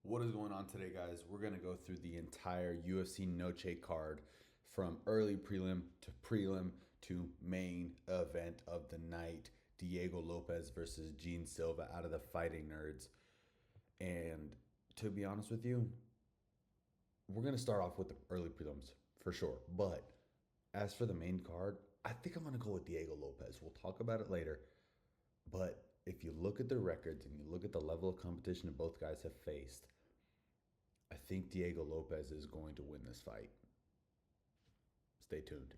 What is going on today, guys? We're going to go through the entire UFC Noche card from early prelim to main event of the night. Diego Lopes versus Jean Silva out of the Fighting Nerds. And to be honest with you, we're going to start off with the early prelims for sure. But as for the main card, I think I'm going to go with Diego Lopes. We'll talk about it later. But if you look at the records and you look at the level of competition that both guys have faced, I think Diego Lopes is going to win this fight. Stay tuned.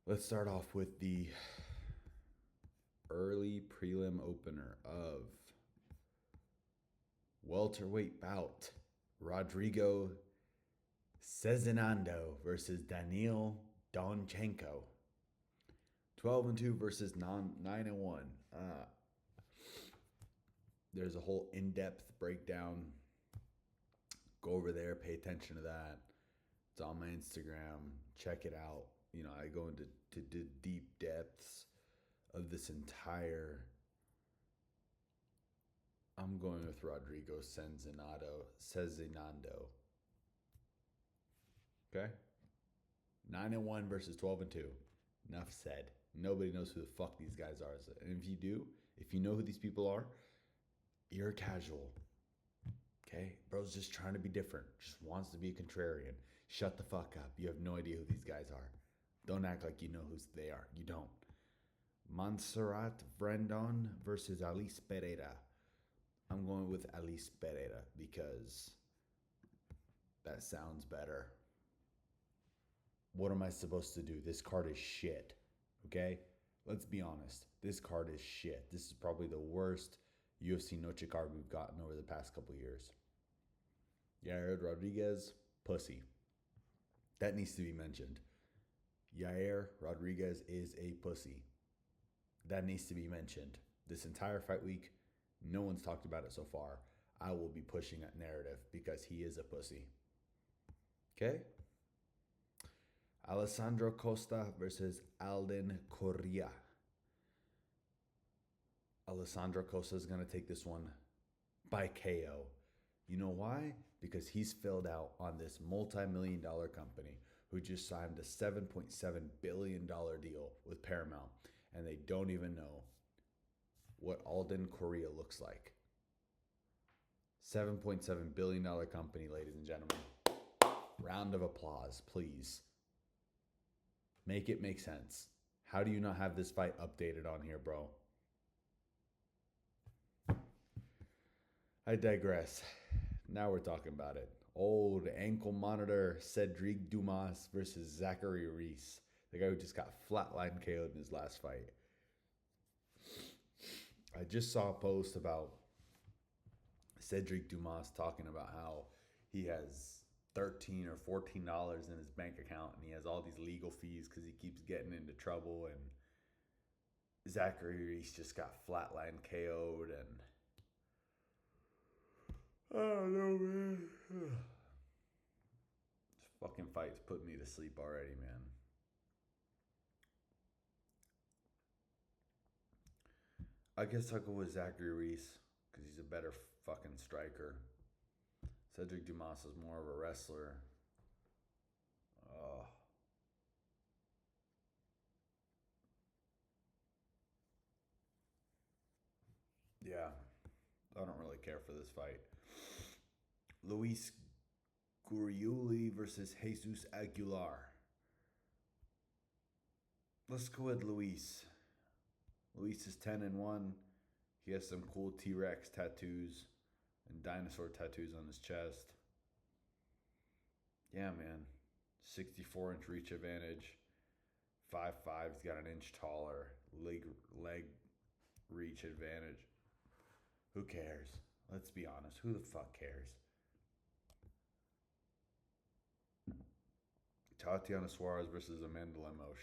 Let's start off with the early prelim opener of welterweight bout. Rodrigo Cezinando versus Daniil Donchenko. 12-2 versus 9-1. There's a whole in-depth breakdown. Go over there, pay attention to that. It's on my Instagram. Check it out. You know, I go into the deep depths of this entire. I'm going with Rodrigo Cezinando. Okay? 9-1 versus 12-2. Enough said. Nobody knows who the fuck these guys are. And if you do, if you know who these people are, you're a casual. Okay? Bro's just trying to be different. Just wants to be a contrarian. Shut the fuck up. You have no idea who these guys are. Don't act like you know who they are. You don't. Montserrat Brandon versus Alice Pereira. I'm going with Alice Pereira because that sounds better. What am I supposed to do? This card is shit. Okay? Let's be honest. This card is shit. This is probably the worst UFC Noche card we've gotten over the past couple years. Yair Rodriguez, pussy. That needs to be mentioned. Yair Rodriguez is a pussy. That needs to be mentioned. This entire fight week, no one's talked about it so far. I will be pushing that narrative because he is a pussy. Okay? Alessandro Costa versus Alden Correa. Alessandro Costa is going to take this one by KO. You know why? Because he's filled out on this multi-million-dollar company who just signed a $7.7 billion deal with Paramount, and they don't even know what Alden Correa looks like. $7.7 billion company, ladies and gentlemen. Round of applause, please. Make it make sense. How do you not have this fight updated on here, bro? I digress. Now we're talking about it. Old ankle monitor Cedric Dumas versus Zachary Reese. The guy who just got flatline KO'd in his last fight. I just saw a post about Cedric Dumas talking about how he has $13 or $14 in his bank account and he has all these legal fees because he keeps getting into trouble, and Zachary Reese just got flatline KO'd, and I don't know, man. This fucking fight's put me to sleep already, man. I guess I'll go with Zachary Reese because he's a better fucking striker. Cedric Dumas is more of a wrestler. Yeah, I don't really care for this fight. Luis Guriuli versus Jesus Aguilar. Let's go with Luis. Luis is 10-1. He has some cool T-Rex tattoos and dinosaur tattoos on his chest. Yeah, man. 64-inch reach advantage. 5'5". He's got an inch taller. Leg reach advantage. Who cares? Let's be honest. Who the fuck cares? Tatiana Suarez versus Amanda Lemos.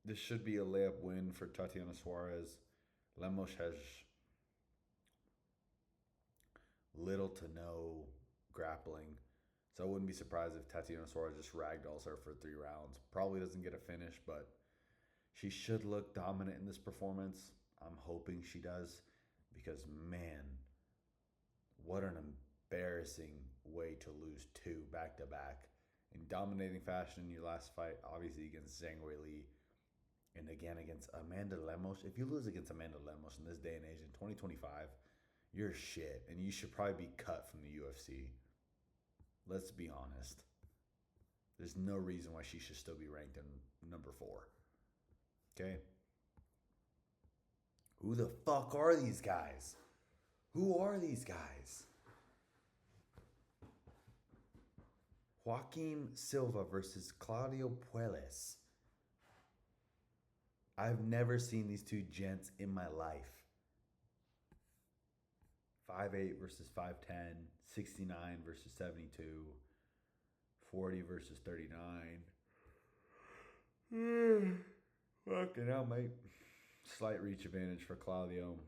This should be a layup win for Tatiana Suarez. Lemos has little to no grappling, so I wouldn't be surprised if Tatiana Suarez just ragdolls her for 3 rounds. Probably doesn't get a finish, but she should look dominant in this performance. I'm hoping she does because, man, What an embarrassing way to lose two back to back. In dominating fashion in your last fight, obviously against Zhang Weili, and again against Amanda Lemos. If you lose against Amanda Lemos in this day and age in 2025, you're shit, and you should probably be cut from the UFC. Let's be honest. There's no reason why she should still be ranked in number 4. Okay? Who the fuck are these guys? Who are these guys? Joaquin Silva versus Claudio Puelles. I've never seen these two gents in my life. 5'8 versus 5'10, 69 versus 72, 40 versus 39. Fucking hell, mate. Slight reach advantage for Claudio.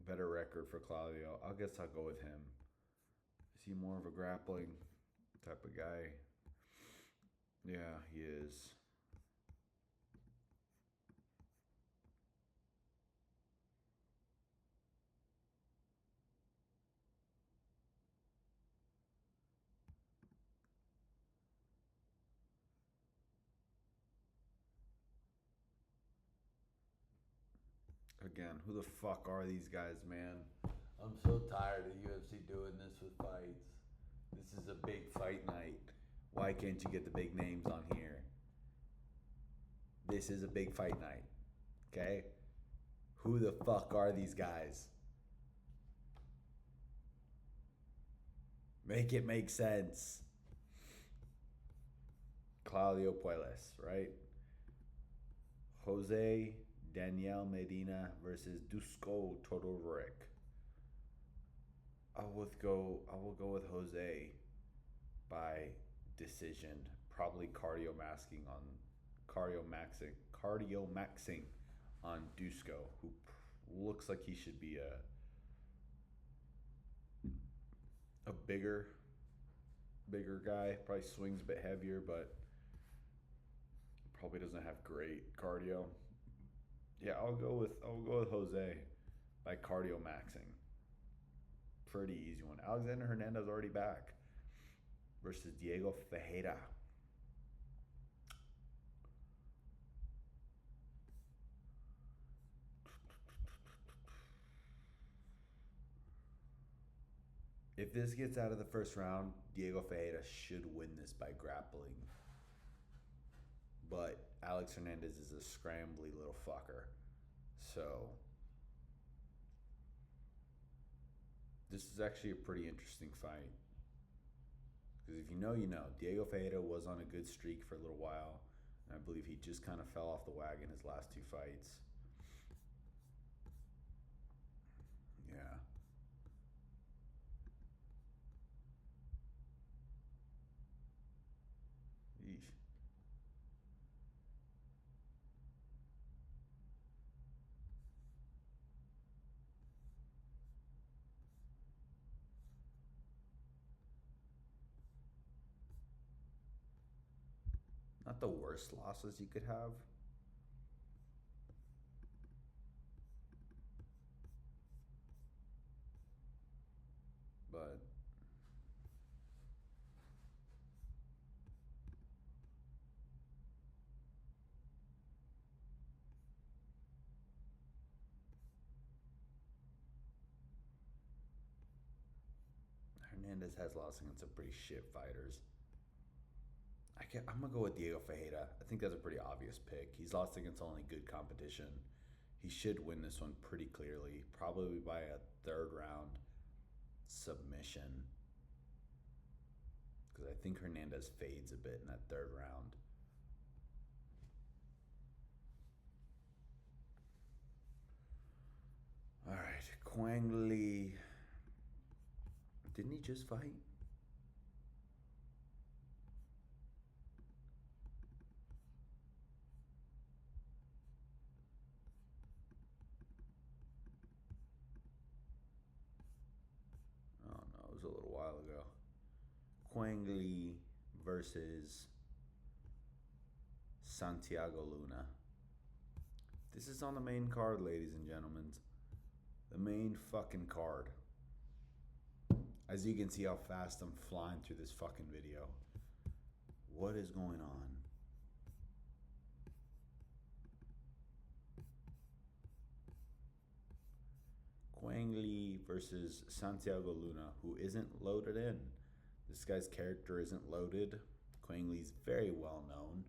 Better record for Claudio. I guess I'll go with him. Is he more of a grappling type of guy? Yeah, he is. Again, who the fuck are these guys, man? I'm so tired of UFC doing this with fights. This is a big fight night. Why can't you get the big names on here? This is a big fight night. Okay? Who the fuck are these guys? Make it make sense. Claudio Puelles, right? Jose Daniel Medina versus Dusko Todorovic. I will go with Jose by decision. Probably cardio maxing on Dusko, who looks like he should be a bigger guy. Probably swings a bit heavier, but probably doesn't have great cardio. Yeah, I'll go with Jose by cardio maxing. Pretty easy one. Alexander Hernandez already back versus Diego Ferreira. If this gets out of the first round, Diego Ferreira should win this by grappling. But Alex Hernandez is a scrambly little fucker. So this is actually a pretty interesting fight. Because if you know, you know. Diego Ferreira was on a good streak for a little while. And I believe he just kind of fell off the wagon his last 2 fights. Yeah. Yeesh. Not the worst losses you could have. But Hernandez has lost against some pretty shit fighters. I'm going to go with Diego Ferreira. I think that's a pretty obvious pick. He's lost against only good competition. He should win this one pretty clearly, probably by a 3rd round submission. Because I think Hernandez fades a bit in that 3rd round. All right, Quang Lee. Didn't he just fight? A little while ago. Quang Lee versus Santiago Luna. This is on the main card, ladies and gentlemen. The main fucking card. As you can see how fast I'm flying through this fucking video. What is going on? Quang Li versus Santiago Luna, who isn't loaded in. This guy's character isn't loaded. Quang Li's very well known.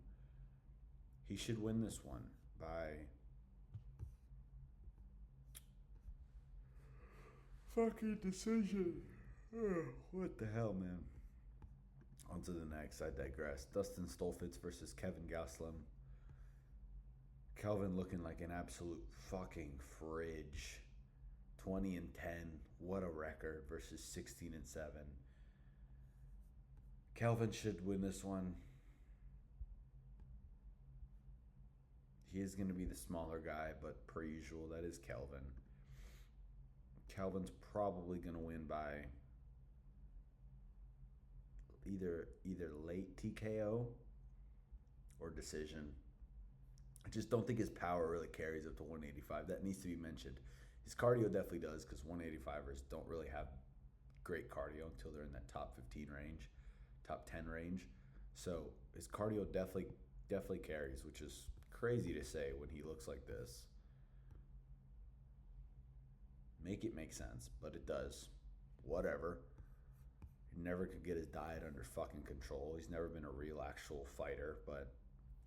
He should win this one by fucking decision. What the hell, man? On to the next. I digress. Dustin Stoltzfus versus Kelvin Gastelum. Kelvin looking like an absolute fucking fridge. 20-10. What a record versus 16-7. Kelvin should win this one. He is going to be the smaller guy, but per usual, that is Kelvin. Kelvin's probably going to win by either late TKO or decision. I just don't think his power really carries up to 185. That needs to be mentioned. His cardio definitely does, because 185ers don't really have great cardio until they're in that top 15 range, top 10 range. So his cardio definitely carries, which is crazy to say when he looks like this. Make it make sense, but it does. Whatever. He never could get his diet under fucking control. He's never been a real actual fighter, but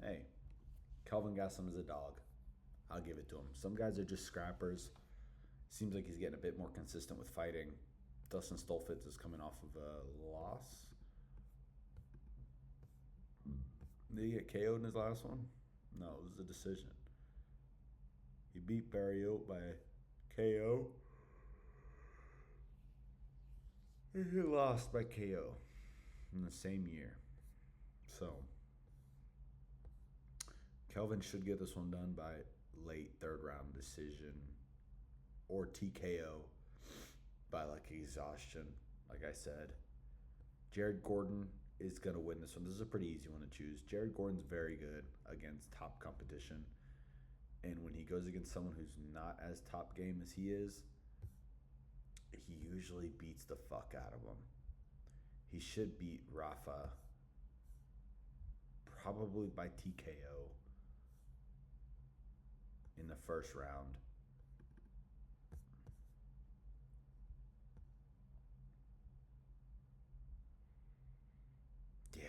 hey, Kelvin Gastelum is a dog. I'll give it to him. Some guys are just scrappers. Seems like he's getting a bit more consistent with fighting. Dustin Stoltzfus is coming off of a loss. Did he get KO'd in his last one? No, it was a decision. He beat Barrios by KO. And he lost by KO in the same year. So, Kelvin should get this one done by late third round decision or TKO by like exhaustion, like I said. Jared Gordon is going to win this one. This is a pretty easy one to choose. Jared Gordon's very good against top competition. And when he goes against someone who's not as top game as he is, he usually beats the fuck out of him. He should beat Rafa probably by TKO in the first round. Yeah.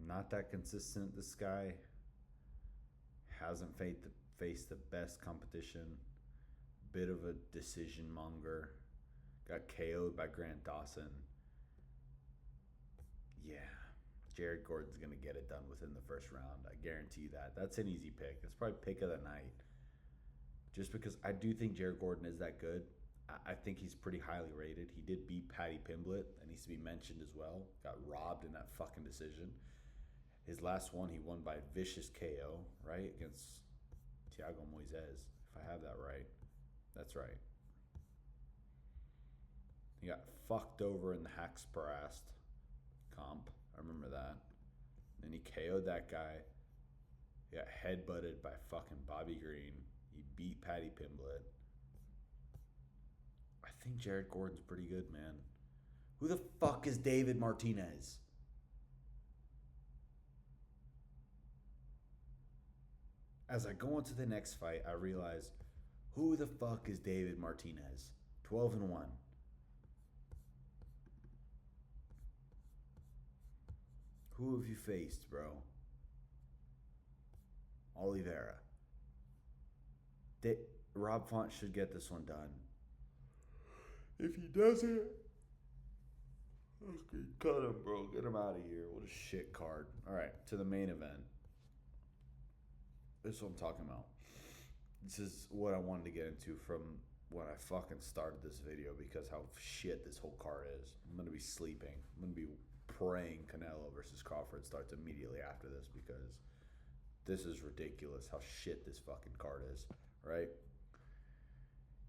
Not that consistent, this guy. Hasn't faced the best competition. Bit of a decision monger. Got KO'd by Grant Dawson. Yeah. Jared Gordon's going to get it done within the first round. I guarantee you that. That's an easy pick. It's probably pick of the night. Just because I do think Jared Gordon is that good. I think he's pretty highly rated. He did beat Paddy Pimblett. That needs to be mentioned as well. Got robbed in that fucking decision. His last one, he won by vicious KO, right? Against Thiago Moises, if I have that right. That's right. He got fucked over in the Haxparast comp. I remember that. Then he KO'd that guy. He got headbutted by fucking Bobby Green. He beat Paddy Pimblett. I think Jared Gordon's pretty good, man. Who the fuck is David Martinez? As I go into the next fight, I realize, who the fuck is David Martinez? 12-1. Who have you faced, bro? Oliveira. Rob Font should get this one done. If he doesn't, okay, cut him, bro. Get him out of here. What a shit card. All right, to the main event. This is what I'm talking about. This is what I wanted to get into from when I fucking started this video, because how shit this whole card is. I'm going to be sleeping. I'm going to be praying Canelo versus Crawford starts immediately after this, because this is ridiculous how shit this fucking card is, right?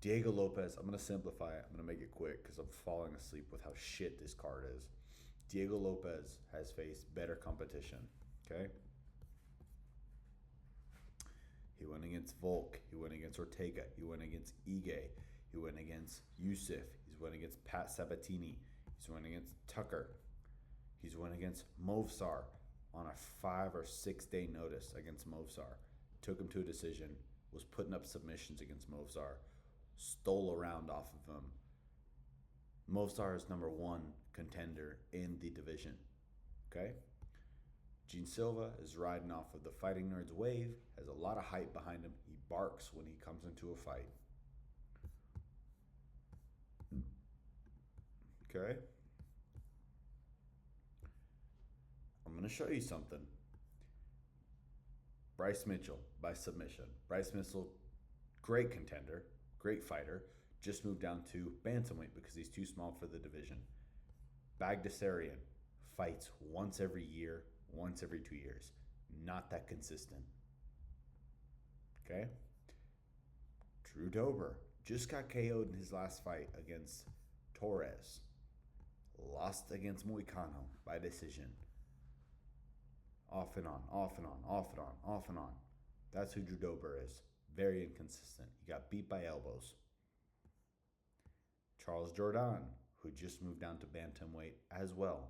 Diego Lopes, I'm going to simplify it. I'm going to make it quick because I'm falling asleep with how shit this card is. Diego Lopes has faced better competition, okay? He went against Volk. He went against Ortega. He went against Ige. He went against Yusuf. He's went against Pat Sabatini. He's went against Tucker. He's went against Movsar on a 5 or 6 day notice against Movsar. Took him to a decision. Was putting up submissions against Movsar. Stole a round off of him. Movsar is number 1 contender in the division. Okay? Jean Silva is riding off of the Fighting Nerds wave, has a lot of hype behind him. He barks when he comes into a fight. Okay? I'm going to show you something. Bryce Mitchell by submission. Bryce Mitchell, great contender, great fighter, just moved down to bantamweight because he's too small for the division. Bagdasarian fights once every year, once every 2 years. Not that consistent. Okay? Drew Dober just got KO'd in his last fight against Torres. Lost against Moicano by decision. Off and on, off and on, off and on, off and on. That's who Drew Dober is. Very inconsistent. He got beat by elbows. Charles Jourdain, who just moved down to bantamweight as well,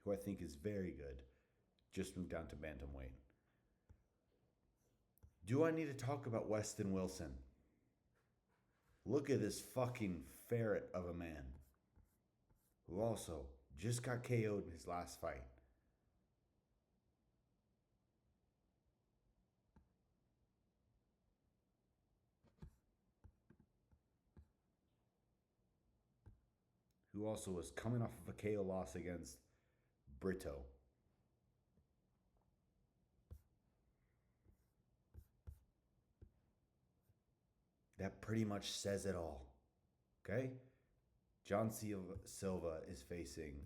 who I think is very good, just moved down to bantamweight. Do I need to talk about Weston Wilson? Look at this fucking ferret of a man who also just got KO'd in his last fight. Who also was coming off of a KO loss against Brito. That pretty much says it all. Okay? Jean Silva is facing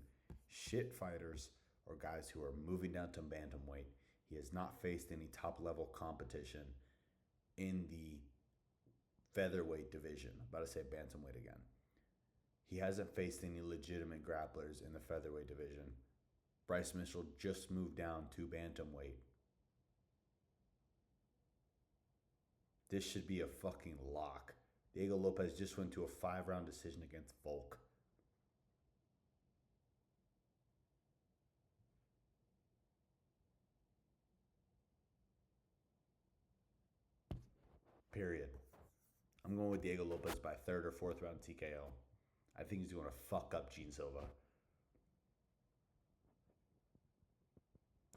shit fighters or guys who are moving down to bantamweight. He has not faced any top level competition in the featherweight division. I'm about to say bantamweight again. He hasn't faced any legitimate grapplers in the featherweight division. Bryce Mitchell just moved down to bantamweight. This should be a fucking lock. Diego Lopes just went to a 5-round decision against Volk. Period. I'm going with Diego Lopes by 3rd or 4th round TKO. I think he's going to fuck up Jean Silva.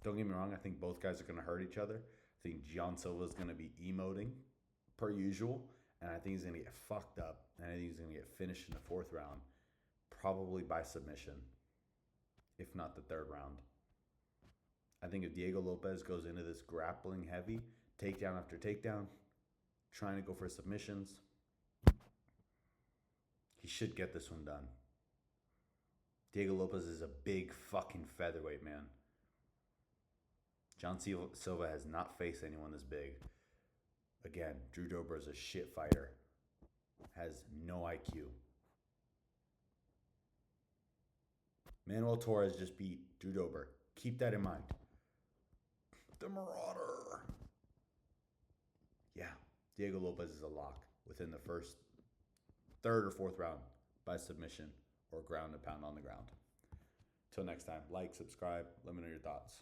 Don't get me wrong, I think both guys are going to hurt each other. I think Jean Silva is going to be emoting, per usual, and I think he's going to get fucked up, and I think he's going to get finished in the 4th round, probably by submission, if not the 3rd round. I think if Diego Lopes goes into this grappling heavy, takedown after takedown, trying to go for submissions, he should get this one done. Diego Lopes is a big fucking featherweight, man. Jean Silva has not faced anyone this big. Again, Drew Dober is a shit fighter. Has no IQ. Manuel Torres just beat Drew Dober. Keep that in mind. The Marauder. Yeah, Diego Lopes is a lock within the first 3rd or 4th round by submission or ground and pound on the ground. Till next time, like, subscribe, let me know your thoughts.